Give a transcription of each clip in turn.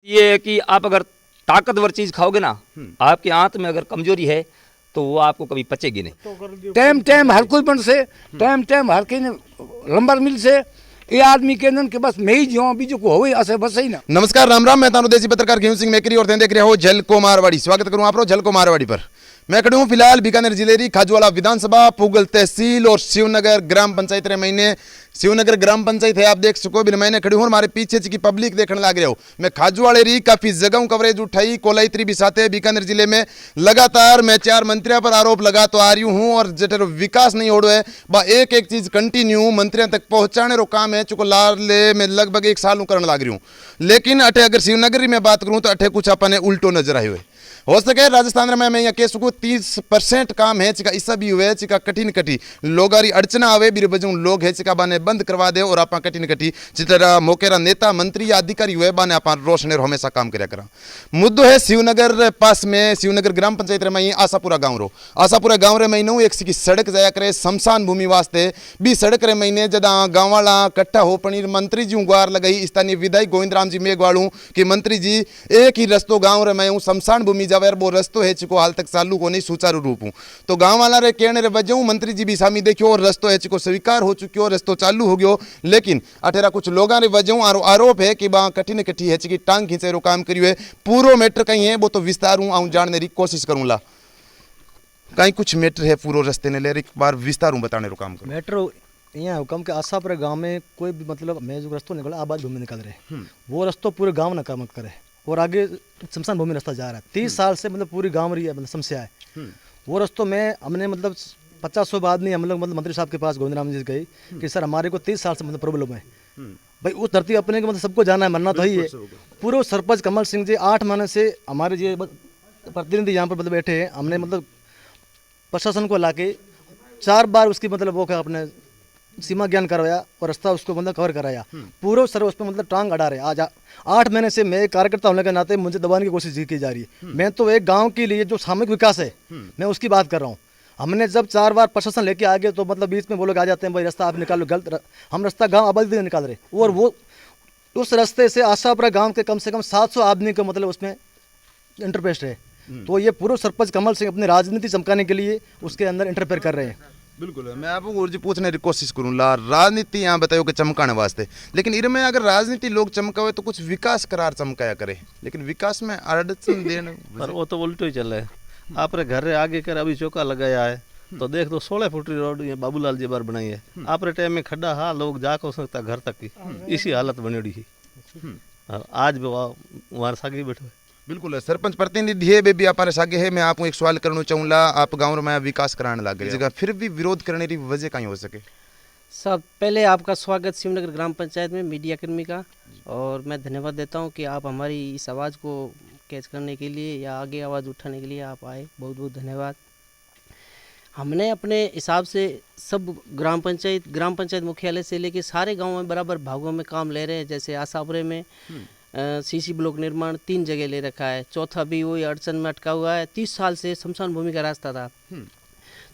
ये है कि आप अगर ताकतवर चीज खाओगे ना, आपके आंत में अगर कमजोरी है तो वो आपको कभी पचेगी नहीं। टाइम टाइम हर कोई बन से टाइम टाइम हर के लंबर मिल से ये आदमी के नन के बस मैं ही जीवा बीजू को होवे असे बस ही ना। नमस्कार, राम राम। मैं तानु देसी पत्रकार घेऊ सिंह मेकरी और देख रहे हो झल को मारवाड़ी। स्वागत करूं आप झल को मारवाड़ी पर। मैं खड़े हूं फिलहाल बीकानेर जिले की खाजूवाला विधानसभा, पूगल तहसील और शिवनगर ग्राम पंचायत रे महीने शिवनगर ग्राम पंचायत है। आप देख सको भी मैंने खड़ी हूं, हमारे पीछे की पब्लिक देखने लग रहे हो। मैं खाजूवाले री काफी जगह कवरेज उठाई, कोलाइत्री भी साथ है। बीकानेर जिले में लगातार मैं 4 मंत्रियों पर आरोप लगा तो आ रही हूं और जटर विकास नहीं हो रहा है बा एक एक चीज कंटिन्यू मंत्रियों तक पहुंचाने रो काम है चुको लाले में लगभग 1 साल करने लग रही हूँ। लेकिन अठे अगर शिवनगर में बात करूं तो अठे कुछ अपने उल्टो नजर आए हुए हो सके। राजस्थान में मैं यहाँ कह सकूँ 30% काम है चिका ऐसा भी हुए चिका कठिन कटी लोगारी अड़चना आवे बीर बजू लोग है चिका बाने बंद करवा दे और आप कठिन कटी जितरा मौकेरा नेता मंत्री या अधिकारी हुए बाने आप रोशनी हमेशा काम कराया करा। मुद्दो है शिवनगर पास में शिवनगर ग्राम पंचायत रे मई आशापुरा गाँव रो। आशापुरा गाँव रे महीनों एक की सड़क जाया करे शमशान भूमि वास्ते भी सड़क रे महीने जदा गाँव वाला कट्ठा हो पनीर मंत्री जी गुहार लगाई स्थानीय विधायक गोविंद राम जी मेघवाड़ू कि मंत्री जी एक ही रस्तो गाँव रे मैं शमशान भूमि जावे वो रस्तो है चिको हाल तक चालू को नहीं सुचारू रूप हूँ। तो गाँव वाला रे कहने रे वजह मंत्री जी भी सामी देखियो और रस्तो है चिको स्वीकार हो चुकी हो, रस्तो चालू हो गयो। लेकिन अठेरा कुछ लोगों रे वजह आरोप है कि बा कठिन कठी है चिकी टांग खींचे रो काम करियो है। पूरो मैटर कहीं है वो तो विस्तार हूँ आऊँ जानने री कोशिश करूँला। कहीं कुछ मैटर है पूरो रस्ते ने ले एक बार विस्तार हूँ बताने रो काम करूँ। मैटर यहाँ हुकम के आशापुरा गांव में कोई भी मतलब मैं जो रस्तो निकला आबाद भूमि निकल रहे वो रस्तो पूरे गांव ना काम करे और आगे शमशान भूमि रास्ता जा रहा है। 30 साल से मतलब पूरी गांव रही है मतलब समस्या है वो रस्तों में हमने मतलब 50-100 आदमी हम लोग मतलब मंत्री साहब के पास गोविंद राम जी गई कि सर हमारे को 30 साल से मतलब प्रॉब्लम है भाई उस धरती अपने को मतलब सबको जाना है मरना तो ही है। पूरे सरपंच कमल सिंह जी 8 महीने से हमारे जो प्रतिनिधि यहाँ पर मतलब बैठे हैं हमने मतलब प्रशासन को ला के 4 बार उसकी मतलब वो अपने सीमा ज्ञान करवाया और रास्ता उसको मतलब कवर कराया पूरा सर उस पर मतलब टांग अड़ा रहे। आज 8 महीने से मैं कार्यकर्ता होने के नाते मुझे दबाने की कोशिश की जा रही है। मैं तो एक गांव के लिए जो सामूहिक विकास है मैं उसकी बात कर रहा हूँ। हमने जब 4 बार प्रशासन लेके आ गए तो मतलब बीच में वो लोग आ जाते हैं भाई रास्ता आप निकालो गलत हम रास्ता गाँव आबादी निकाल रहे और वो उस रास्ते से आशापुरा गाँव के कम से कम 700 आदमी को मतलब उसमें इंटरपेस्ट है। तो ये पूर्व सरपंच कमल सिंह अपनी राजनीति चमकाने के लिए उसके अंदर इंटरफेयर कर रहे हैं। बिल्कुल, मैं आपको जी पूछने की कोशिश करूँगा। राजनीति यहाँ बताओ कि चमकाने वास्ते, लेकिन इनमें अगर राजनीति लोग चमकावे तो कुछ विकास करार चमकाया करे, लेकिन विकास में अड़चन देने पर वो तो उल्टो ही चल रहा है। आपरे घर रे आगे कर अभी चौका लगाया है तो देख दो 16 फुट रोड ये बाबूलाल जी बार बनाई है। आपरे टाइम में खड्डा हाँ लोग जा को सकता घर तक की इसी हालत बनी है। आज भी वहाँ सागी बैठो है। बिल्कुल, सरपंच प्रतिनिधि है बेबी हमारे सागे है। मैं आपको एक सवाल करना चाहूँगा। आप गाँव में विकास कराने लगे जगह फिर भी विरोध करने की वजह कहीं हो सके? सब पहले आपका स्वागत शिवनगर ग्राम पंचायत में मीडिया कर्मी का और मैं धन्यवाद देता हूं कि आप हमारी इस आवाज़ को कैच करने के लिए या आगे आवाज़ उठाने के लिए आप आए, बहुत बहुत धन्यवाद। हमने अपने हिसाब से सब ग्राम पंचायत मुख्यालय से लेके सारे गाँव में बराबर भागों में काम ले रहे हैं। जैसे आशापुरे में सीसी ब्लॉक निर्माण 3 जगह ले रखा है, चौथा भी वही अड़चन में अटका हुआ है। 30 साल से शमशान भूमि का रास्ता था।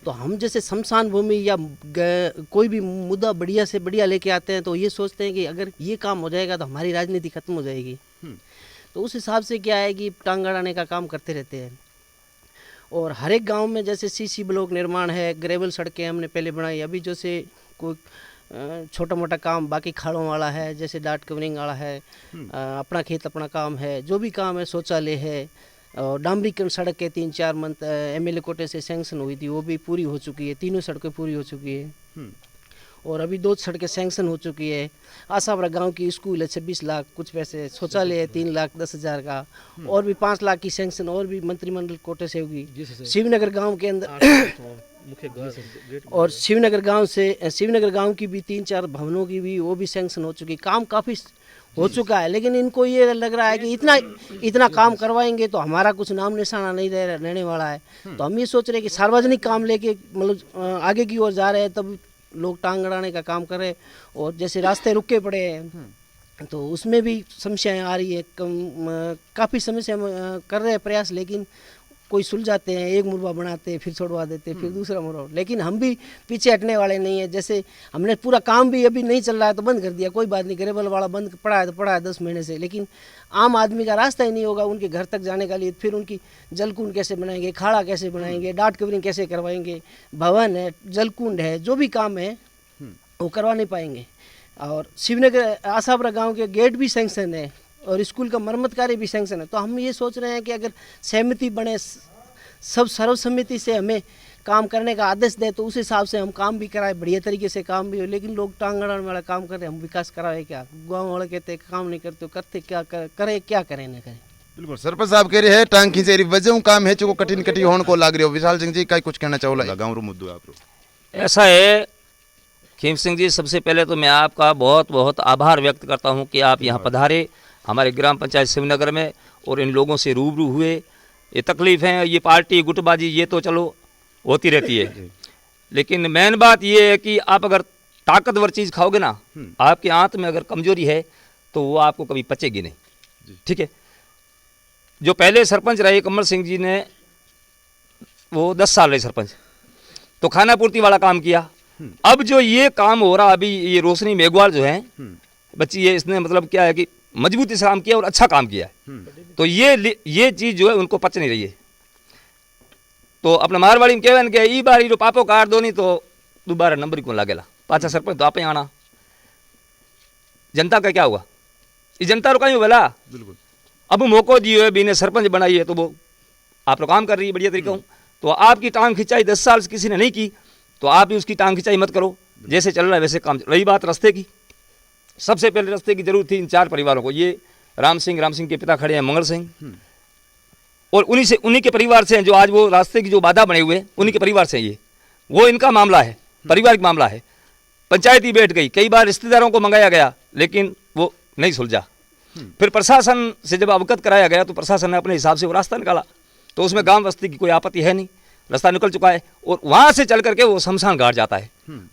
तो हम जैसे शमशान भूमि या कोई भी मुद्दा बढ़िया से बढ़िया लेके आते हैं तो ये सोचते हैं कि अगर ये काम हो जाएगा तो हमारी राजनीति खत्म हो जाएगी। तो उस हिसाब से क्या है कि टांग अड़ाने का काम करते रहते हैं। और हर एक गाँव में जैसे सीसी ब्लॉक निर्माण है, ग्रेवल सड़कें हमने पहले बनाई। अभी जैसे कोई छोटा मोटा काम बाकी खाड़ों वाला है, जैसे डाट कवरिंग वाला है, अपना खेत अपना काम है, जो भी काम है, शौचालय है और डामरीकरण सड़क के 3-4 मंथ एमएलए कोटे से सैंक्शन हुई थी वो भी पूरी हो चुकी है। 3 सड़कें पूरी हो चुकी है और अभी 2 सड़कें सैंक्शन हो चुकी है। आशापुरा गांव की स्कूल है 26 लाख कुछ पैसे, शौचालय है 3,10,000 का और भी 5 लाख की सैंक्शन और भी मंत्रिमंडल कोटे से होगी। शिवनगर गाँव के अंदर और शिवनगर गांव की भी 3-4 भवनों की भी वो भी सैंक्शन हो चुकी। काम काफ़ी हो चुका है लेकिन इनको ये लग रहा है कि इतना काम करवाएंगे तो हमारा कुछ नाम निशाना नहीं रहने वाला है। तो हम ये सोच रहे हैं कि सार्वजनिक काम लेके मतलब आगे की ओर जा रहे हैं तब लोग टांग अड़ाने का काम कर रहे हैं। और जैसे रास्ते रुके पड़े हैं तो उसमें भी समस्याएं आ रही है। काफ़ी समस्या कर रहे हैं प्रयास लेकिन कोई सुलझाते हैं, एक मुरबा बनाते हैं, फिर छोड़वा देते हैं, फिर दूसरा मुरबा। लेकिन हम भी पीछे हटने वाले नहीं है। जैसे हमने पूरा काम भी अभी नहीं चल रहा है तो बंद कर दिया, कोई बात नहीं, ग्रेवल वाला बंद पड़ा है तो पड़ा है 10 महीने से। लेकिन आम आदमी का रास्ता ही नहीं होगा उनके घर तक जाने का लिए। फिर उनकी जलकुंड कैसे बनाएंगे, खाड़ा कैसे बनाएंगे, डाट कवरिंग कैसे करवाएंगे, भवन है, जलकुंड है, जो भी काम है वो करवा नहीं पाएंगे। और शिवनगर आशापुरा गांव के गेट भी सैंक्शन है और स्कूल का मरम्मत कार्य भी सैंक्शन है। तो हम ये सोच रहे हैं कि अगर सहमति बने, सब सर्वसम्मति से हमें काम करने का आदेश दे तो उस हिसाब से हम काम भी कराए, बढ़िया तरीके से काम भी हो। लेकिन लोग टांग अड़ाने वाला काम कर रहे हैं, हम विकास कराए क्या? गाँव वाले कहते हैं काम नहीं करते, करते क्या करें, क्या करें ना करें। बिल्कुल सरपंच साहब कह रहे हैं टांग खींचे वजह काम है जो कठिन कठिन होने को लाग रही हो। विशाल सिंह जी का कुछ कहना चाहो गाँव रो मुद्दो आप ऐसा है खीम सिंह जी, सबसे पहले तो मैं आपका बहुत बहुत आभार व्यक्त करता हूं कि आप यहां पधारे हमारे ग्राम पंचायत शिवनगर में और इन लोगों से रूबरू हुए। ये तकलीफ़ें, ये पार्टी गुटबाजी, ये तो चलो होती रहती है, लेकिन मेन बात ये है कि आप अगर ताकतवर चीज़ खाओगे ना, आपके आंत में अगर कमजोरी है तो वो आपको कभी पचेगी नहीं। ठीक है, जो पहले सरपंच रहे कमल सिंह जी ने, वो 10 साल रहे सरपंच, तो खाना पूर्ति वाला काम किया। अब जो ये काम हो रहा अभी, ये रोशनी मेघवाल जो है बच्ची है, इसने मतलब क्या है कि मजबूती से काम किया और अच्छा काम किया है। तो ये चीज़ जो है उनको पच नहीं रही है। तो अपने मारवाड़ी में कहवन के ई बार जो पापो काट दो नहीं तो दोबारा नंबर क्यों लागेला, पाछा सरपंच तो आप ही आना। जनता का क्या हुआ, ये जनता रो कहीं बोला। बिल्कुल अब मौको दिए हुए बीने सरपंच बनाई है तो वो आप लोग काम कर रही है बढ़िया तरीका। तो आपकी टांग खिंचाई 10 साल से किसी ने नहीं की, तो आप भी उसकी टांग खिंचाई मत करो, जैसे चल रहा है वैसे काम। रही बात रास्ते की, सबसे पहले रास्ते की जरूरत थी इन 4 परिवारों को। ये राम सिंह के पिता खड़े हैं मंगल सिंह, और उन्हीं के परिवार से हैं जो आज वो रास्ते की जो बाधा बने हुए, उन्हीं के परिवार से ये, वो इनका मामला है, पारिवारिक मामला है। पंचायत ही बैठ गई, कई बार रिश्तेदारों को मंगाया गया लेकिन वो नहीं सुलझा। फिर प्रशासन से जब अवगत कराया गया तो प्रशासन ने अपने हिसाब से वो रास्ता निकाला, तो उसमें गांव बस्ती की कोई आपत्ति है नहीं, रास्ता निकल चुका है। और वहाँ से चल करके वो शमशान घाट जाता है।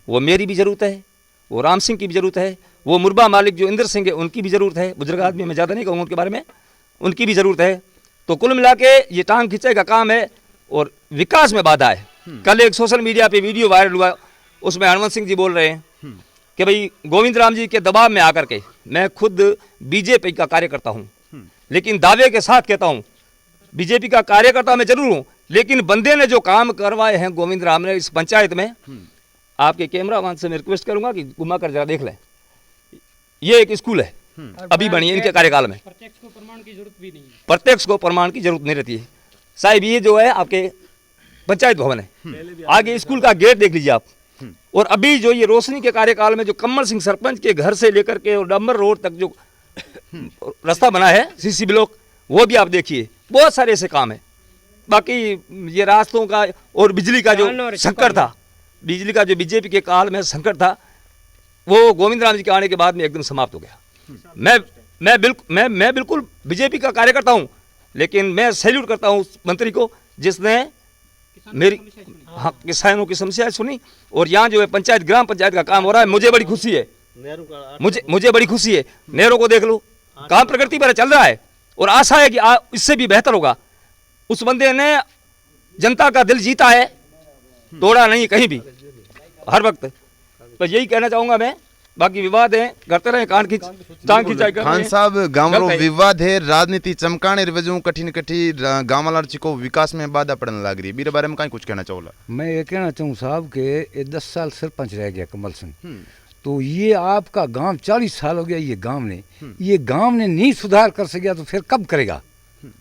वो मेरी भी ज़रूरत है, वो राम सिंह की भी ज़रूरत है, वो मुरबा मालिक जो इंद्र सिंह है उनकी भी ज़रूरत है। बुजुर्ग आदमी मैं ज़्यादा नहीं कहूँगा उनके बारे में, उनकी भी ज़रूरत है। तो कुल मिला के ये टांग खींचे का काम है और विकास में बाधा है। कल एक सोशल मीडिया पे वीडियो वायरल हुआ, उसमें हनुमंत सिंह जी बोल रहे हैं कि भाई गोविंद राम जी के दबाव में आकर के, मैं खुद बीजेपी का कार्यकर्ता हूँ, लेकिन दावे के साथ कहता हूँ बीजेपी का कार्यकर्ता मैं जरूर हूँ, लेकिन बंदे ने जो काम करवाए हैं गोविंद राम ने इस पंचायत में, आपके कैमरामैन से मैं रिक्वेस्ट करूंगा कि घुमा कर जरा देख लें। ये एक स्कूल है, अभी बनी है इनके कार्यकाल में। प्रत्यक्ष को प्रमाण की जरूरत भी नहीं है, प्रत्यक्ष को प्रमाण की जरूरत नहीं रहती है साहब। ये जो है आपके पंचायत भवन है, आगे स्कूल का गेट देख लीजिए आप। और अभी जो ये रोशनी के कार्यकाल में जो कमल सिंह सरपंच के घर से लेकर के डम्बर रोड तक जो रास्ता बना है सीसी ब्लॉक, वो भी आप देखिए, बहुत सारे ऐसे काम है। बाकी ये रास्तों का और बिजली का जो संकट था, बिजली का जो बीजेपी के काल में संकट था, वो गोविंद राम जी के आने के बाद में एकदम समाप्त हो गया। मैं बिल्कुल बीजेपी का कार्यकर्ता हूँ, लेकिन मैं सैल्यूट करता हूँ उस मंत्री को जिसने मेरी किसानों की समस्या सुनी। और यहाँ जो है पंचायत ग्राम पंचायत का काम हो रहा है, मुझे बड़ी खुशी है, मुझे बड़ी खुशी है। नहरों को देख लो, काम प्रगति पर चल रहा है और आशा है कि इससे भी बेहतर होगा। उस बंदे ने जनता का दिल जीता है, तोड़ा नहीं कहीं भी, हर वक्त। तो यही कहना चाहूंगा मैं। बाकी विवाद है करते रहे, टांग खिंचाई कर खान साहब गांव रो विवाद है, राजनीति चमकाने वजह कठिन गांव वाला को विकास में बाधा पड़ने लग रही है। मेरे बारे में कहीं कुछ कहना चाहोला? मैं ये कहना चाहूँ साहब कि 10 साल सरपंच रह गया कमल सिंह, तो ये आपका गांव 40 साल हो गया, ये गांव ने नहीं सुधार कर सकिया तो फिर कब करेगा?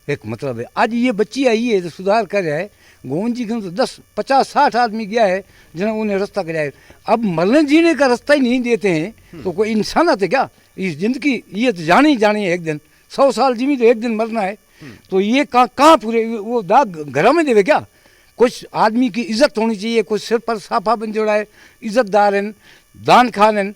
एक मतलब है, आज ये बच्ची आई है तो सुधार कर रहा है। गोविंद जी के तो 10, 50, 60 आदमी गया है जिन्हें उन्हें रास्ता कराया है। अब मरने जीने का रास्ता ही नहीं देते हैं तो कोई इंसानियत है क्या? इस जिंदगी ये तो जानी है, एक दिन 100 साल जीवी तो एक दिन मरना है। तो ये कहाँ पूरे वो दाग घरों में देवे क्या? कुछ आदमी की इज्जत होनी चाहिए, कुछ सिर पर साफा बन जोड़ा है, इज्जतदार हैं, दान खान हैं,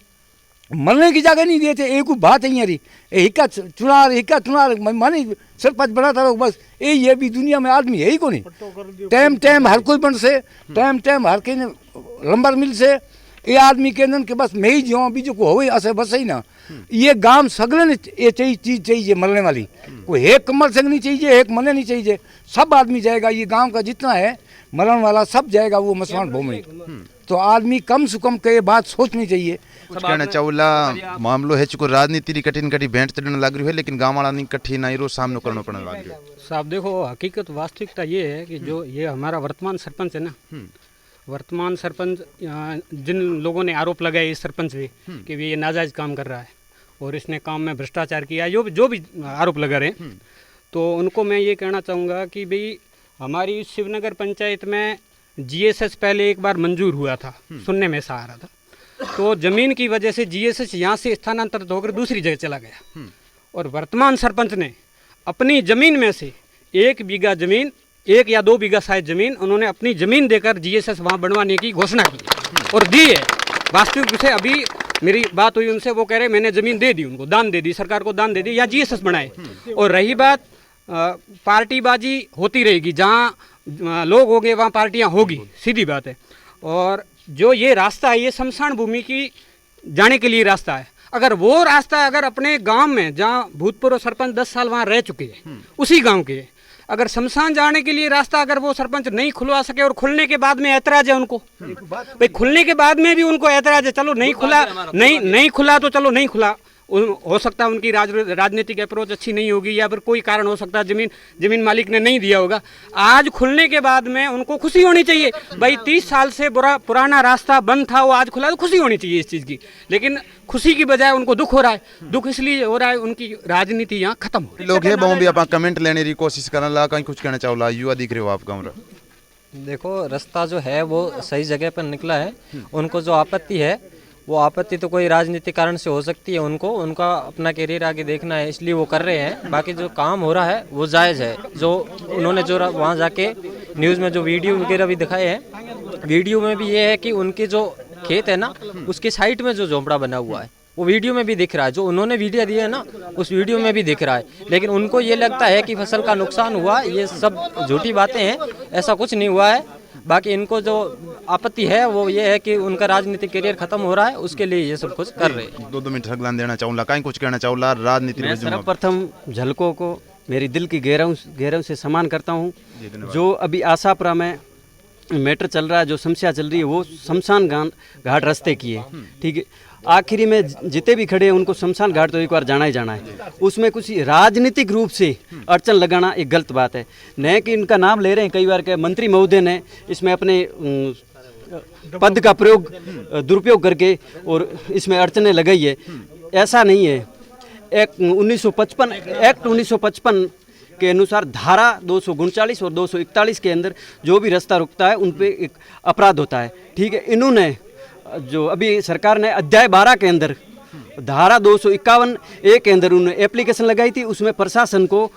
मरने की जगह नहीं देते। एक बात है यारी, हिक्का चुनार मानी सरपंच बनाता रहो बस, ये भी दुनिया में आदमी है ही को नहीं। टाइम हर कोई बन से, टाइम हर के लंबर मिल से, ये आदमी के अंदर के बस मैं ही जीवा बीजो को हो असे बस ही ना। ये गांव सगले ने ये चाहिए चीज चाहिए मरने वाली, कोई एक कमल सिंह नहीं चाहिए, एक मने नहीं चाहिए, सब आदमी जाएगा। ये गांव का जितना है मरण वाला सब जाएगा वो मसवान भूमि। तो आदमी कम से कम के बात सोचनी चाहिए। कुछ कहना चाहूला मामलो है चुको राजनीति री कठिन कठी भेंट चढ़ने लग रही है, लेकिन गाँव वाला नहीं कठिनाई रो सामना करना पड़ने लग रही है। साहब देखो, हकीकत वास्तविकता ये है कि जो ये हमारा वर्तमान सरपंच है ना, वर्तमान सरपंच जिन लोगों ने आरोप लगाए इस सरपंच पे कि ये नाजायज काम कर रहा है और इसने काम में भ्रष्टाचार किया, जो भी आरोप लगा रहे हैं, तो उनको मैं ये कहना चाहूँगा कि भाई हमारी शिवनगर पंचायत में जीएसएस पहले एक बार मंजूर हुआ था, सुनने में ऐसा आ रहा था, तो ज़मीन की वजह से जीएसएस यहाँ से स्थानांतरित होकर दूसरी जगह चला गया और वर्तमान सरपंच ने अपनी ज़मीन में से 1 बीघा ज़मीन, 1 या 2 बीघा शायद ज़मीन उन्होंने अपनी ज़मीन देकर जीएसएस वहाँ बनवाने की घोषणा की और दी है। वास्तविक रूप से अभी मेरी बात हुई उनसे, वो कह रहे मैंने ज़मीन दे दी, उनको दान दे दी, सरकार को दान दे दी या जीएसएस बनाए। और रही बात पार्टीबाजी होती रहेगी, जहाँ लोग होंगे वहाँ पार्टियाँ होगी, सीधी बात है। और जो ये रास्ता है ये शमशान भूमि की जाने के लिए रास्ता है। अगर वो रास्ता अगर अपने गांव में जहाँ भूतपूर्व सरपंच 10 साल वहाँ रह चुके हैं उसी गांव के, अगर शमशान जाने के लिए रास्ता अगर वो सरपंच नहीं खुलवा सके और खुलने के बाद में ऐतराज है उनको, भाई खुलने के बाद में भी उनको ऐतराज है, चलो नहीं खुला, नहीं खुला तो चलो नहीं खुला, हो सकता है उनकी राजनीतिक अप्रोच अच्छी नहीं होगी या फिर कोई कारण हो सकता है, जमीन मालिक ने नहीं दिया होगा। आज खुलने के बाद में उनको खुशी होनी चाहिए, भाई 30 साल से पुराना रास्ता बंद था, वो आज खुला, तो खुशी होनी चाहिए इस चीज़ की। लेकिन खुशी की बजाय उनको दुख हो रहा है। दुख इसलिए हो रहा है उनकी राजनीति यहाँ खत्म हो रही है। लोग है बहु भी आप कमेंट लेने की कोशिश करने ला, कहीं कुछ कहना चाहो ला, युवा दिख रहे हो आप गाँव। देखो, रास्ता जो है वो सही जगह पर निकला है। उनको जो आपत्ति है वो आपत्ति तो कोई राजनीतिक कारण से हो सकती है, उनका अपना करियर आगे देखना है इसलिए वो कर रहे हैं। बाकी जो काम हो रहा है वो जायज़ है। जो उन्होंने जो वहाँ जाके न्यूज़ में जो वीडियो वगैरह भी दिखाए हैं, वीडियो में भी ये है कि उनके जो खेत है ना उसके साइड में जो झोंपड़ा बना हुआ है वो वीडियो में भी दिख रहा है, जो उन्होंने वीडियो दी है ना उस वीडियो में भी दिख रहा है। लेकिन उनको ये लगता है कि फसल का नुकसान हुआ, ये सब झूठी बातें हैं, ऐसा कुछ नहीं हुआ है। बाकी इनको जो आपत्ति है वो ये है कि उनका राजनीतिक करियर खत्म हो रहा है, उसके लिए ये सब कुछ कर रहे हैं। 2 मिनट हगलान देना चाहूँगा, कहीं कुछ कहना चाहूँगा राजनीति में। सर्वप्रथम झलकों को मेरी दिल की गहराइयों से सम्मान करता हूँ। जो अभी आशापुरा में मैटर चल रहा है, जो समस्या चल रही है, वो शमशान घाट रास्ते की है, ठीक है। आखिरी में जितने भी खड़े हैं उनको शमशान घाट तो एक बार जाना ही जाना है। उसमें कुछ राजनीतिक रूप से अड़चन लगाना एक गलत बात है। न कि इनका नाम ले रहे हैं कई बार के मंत्री महोदय ने इसमें अपने पद का दुरुपयोग करके और इसमें अड़चनें लगाई है, ऐसा नहीं है। एक्ट 1955 के अनुसार धारा 239 और 241 के अंदर जो भी रास्ता रुकता है उन पे एक अपराध होता है, ठीक है। इन्होंने जो अभी सरकार ने अध्याय 12 के अंदर धारा 251A के अंदर उन्होंने एप्लीकेशन लगाई थी, उसमें प्रशासन को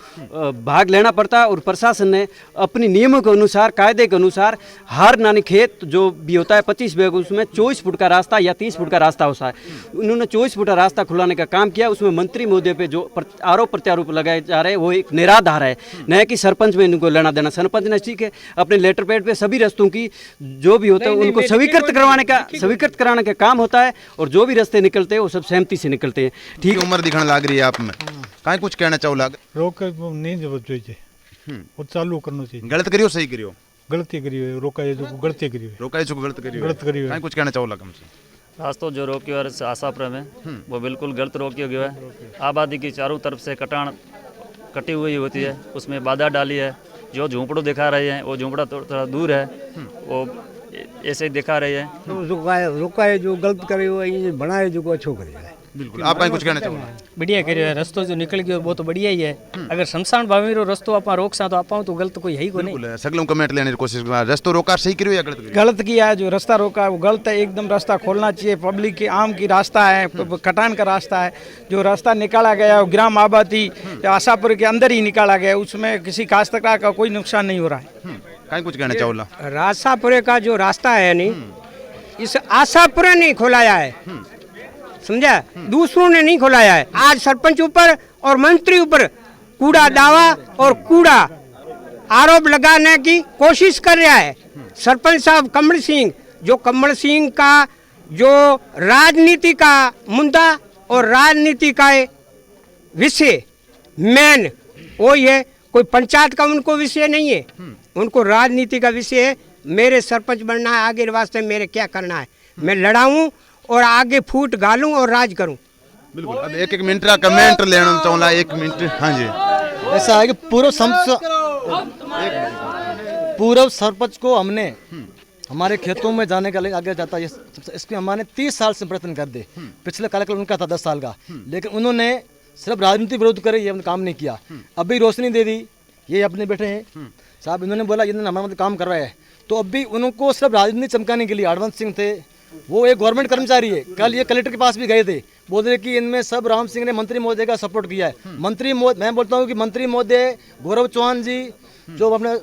भाग लेना पड़ता है और प्रशासन ने अपनी नियमों के अनुसार, कायदे के अनुसार हर नानी खेत जो भी होता है 25 बीघा, उसमें 24 फुट का रास्ता या 30 फुट का रास्ता होता है। उन्होंने 24 फुट का रास्ता खुलाने का काम किया। उसमें मंत्री महोदय पे जो आरोप प्रत्यारोप लगाए जा रहे हैं वो एक निराधार है, न कि सरपंच में इनको लेना देना। सरपंच ने ठीक है अपने लेटर पैड पे सभी रास्तों की जो भी होता है उनको स्वीकृत कराने का काम होता है और जो भी रास्ते निकलते हैं वो सब सहमति से निकलते हैं, ठीक। उम्र दिखने लग रही है आप में, कहीं कुछ कहना चाहो लाग रोक नहीं जब चाहिए वो चालू करना चाहिए। गलत करियो सही करियो, गलती करियो, रोकाए जो गलती करियो, रोकाए जो गलत करियो, कहीं कुछ कहना चाहो लाग हमसे। रास्तों जो रोकी और आशापुरा में वो बिल्कुल गलत रोकी गया है। आबादी की चारों तरफ से कटी हुई होती है, उसमें बाधा डाली है। जो झोंपड़ों दिखा रहे हैं वो झोंपड़ा थोड़ा दूर है, वो ऐसे ही दिखा रहे हैं। तो रुकाए जो गलत करे वो बनाए जो अच्छो करे। बिल्कुल, आप कहीं कुछ कहना चाहो? बढ़िया करियो, रास्तो जो निकल गयो वो तो बढ़िया ही है। अगर शमशान भावी रो रास्तो आप रोक सा तो आप तो गलत कोई है ही को नहीं। सगलों कमेंट लेने की कोशिश कर, रास्तो रोका सही करियो या गलत करियो? गलत किया है, जो रास्ता रोका है वो गलत है एकदम। रास्ता खोलना चाहिए, पब्लिक की आम की रास्ता है, कटान का रास्ता है। जो रास्ता निकाला गया ग्राम आबादी आशापुर के अंदर ही निकाला गया, उसमें किसी काश्तकार का कोई नुकसान नहीं हो रहा है। कहीं कुछ कहना चाहो? आशापुरे का जो रास्ता है नहीं, इस आशापुरे ने खोलाया है, समझा, दूसरों ने नहीं खोलाया है। आज सरपंच ऊपर और मंत्री ऊपर कूड़ा दावा और कूड़ा आरोप लगाने की कोशिश कर रहा है सरपंच साहब कमल सिंह। जो कमल सिंह का जो राजनीति का मुद्दा और राजनीति का विषय मेन वो है, कोई पंचायत का उनको विषय नहीं है, उनको राजनीति का विषय है। मेरे सरपंच बनना है, आगे वास्ते मेरे क्या करना है, मैं लड़ाऊं और आगे फूट गालूं और राज करूं। बिल्कुल। अब एक मिनट का कमेंट लेना चाहूँगा, 1 मिनट। हाँ जी, ऐसा है कि पूर्व सरपंच को हमने हमारे खेतों में जाने के लिए आगे जाता है, इसके हमारे 30 साल से प्रयत्न कर दे। पिछले कार्यकाल उनका था 10 साल का, लेकिन उन्होंने सिर्फ राजनीति विरोध करे, ये काम नहीं किया। अभी रोशनी दे दी, ये अपने बैठे हैं साहब, इन्होंने बोला इन्होंने हमारा काम करवाया है, तो अभी उनको सिर्फ राजनीति चमकाने के लिए हरवंश सिंह थे, वो एक गवर्नमेंट कर्मचारी है। कल ये कलेक्टर के पास भी गए थे, बोल रहे कि इनमें सब राम सिंह ने मंत्री महोदय का सपोर्ट किया है। मैं बोलता हूँ कि मंत्री महोदय गौरव चौहान जी, जो अपने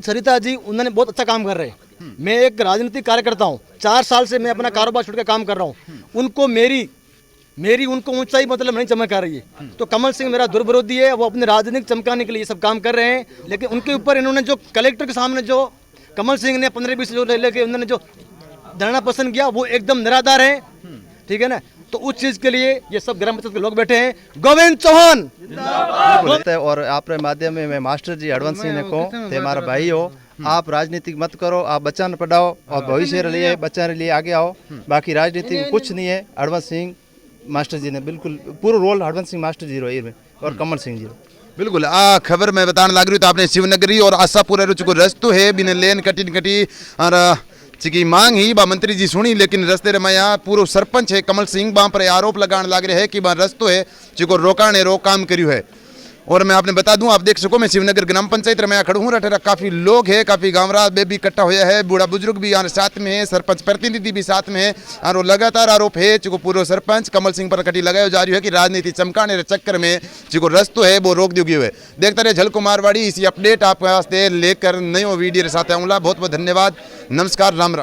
सरिता जी, उन्होंने बहुत अच्छा काम कर रहे हैं। मैं एक राजनीतिक कार्यकर्ता हूँ, 4 साल से मैं अपना कारोबार छोड़ के काम कर रहा हूँ। उनको मेरी उनको ऊंचाई मतलब नहीं चमक आ रही है। तो कमल सिंह मेरा दुर्विरोधी है, वो अपने राजनीतिक चमकाने के लिए ये सब काम कर रहे हैं, लेकिन उनके ऊपर इन्होंने जो कलेक्टर के सामने जो कमल सिंह ने 15-20 जो लेके उन्होंने जो धरना पसंद किया, वो एकदम निराधार है, ठीक है ना। तो उस चीज के लिए ये सब ग्राम पंचायत के लोग बैठे हैं। गोविंद चौहान और आपके माध्यम में मैं मास्टर जी हरवंश सिंह ने कहो थे हमारा भाई हो, आप राजनीति मत करो, आप बच्चा न पढ़ाओ और भविष्य के लिए बच्चा के लिए आगे आओ। बाकी राजनीति में कुछ नहीं है। हरवंश सिंह मास्टर जी ने बिल्कुल पूरा रोल हरवंश सिंह मास्टर जी रो में और कमल सिंह जी। बिल्कुल। खबर मैं बताने लग रही हूँ तो आपने शिवनगरी और आशापुर रुचि रस्तो है बिना लेन कटी और चिकी मांग ही बा मंत्री जी सुनी, लेकिन रस्ते में यहाँ पूर्व सरपंच है कमल सिंह वहाँ पर आरोप लगाने लग रहे हैं कि वहाँ रस्तो है जिको रोकाने रोक काम कर्यू है। और मैं आपने बता दूं, आप देख सको मैं शिवनगर ग्राम पंचायत में खड़ा हूँ। रटेरा काफ़ी लोग है, काफ़ी गाँवराज भी इकट्ठा हुआ है, बूढ़ा बुजुर्ग भी यहाँ साथ में है, सरपंच प्रतिनिधि भी साथ में है। और लगातार आरोप है जो पूर्व सरपंच कमल सिंह पर कटी लगाया जा रही है कि राजनीति चमकाने के चक्कर में जो रस्तो है वो रोक दिए हुए। देखते रहे झलको मारवाड़ी, इसी अपडेट आपके वास्ते लेकर नयो वीडियो के साथ आऊँगा। बहुत बहुत धन्यवाद, नमस्कार, राम राम।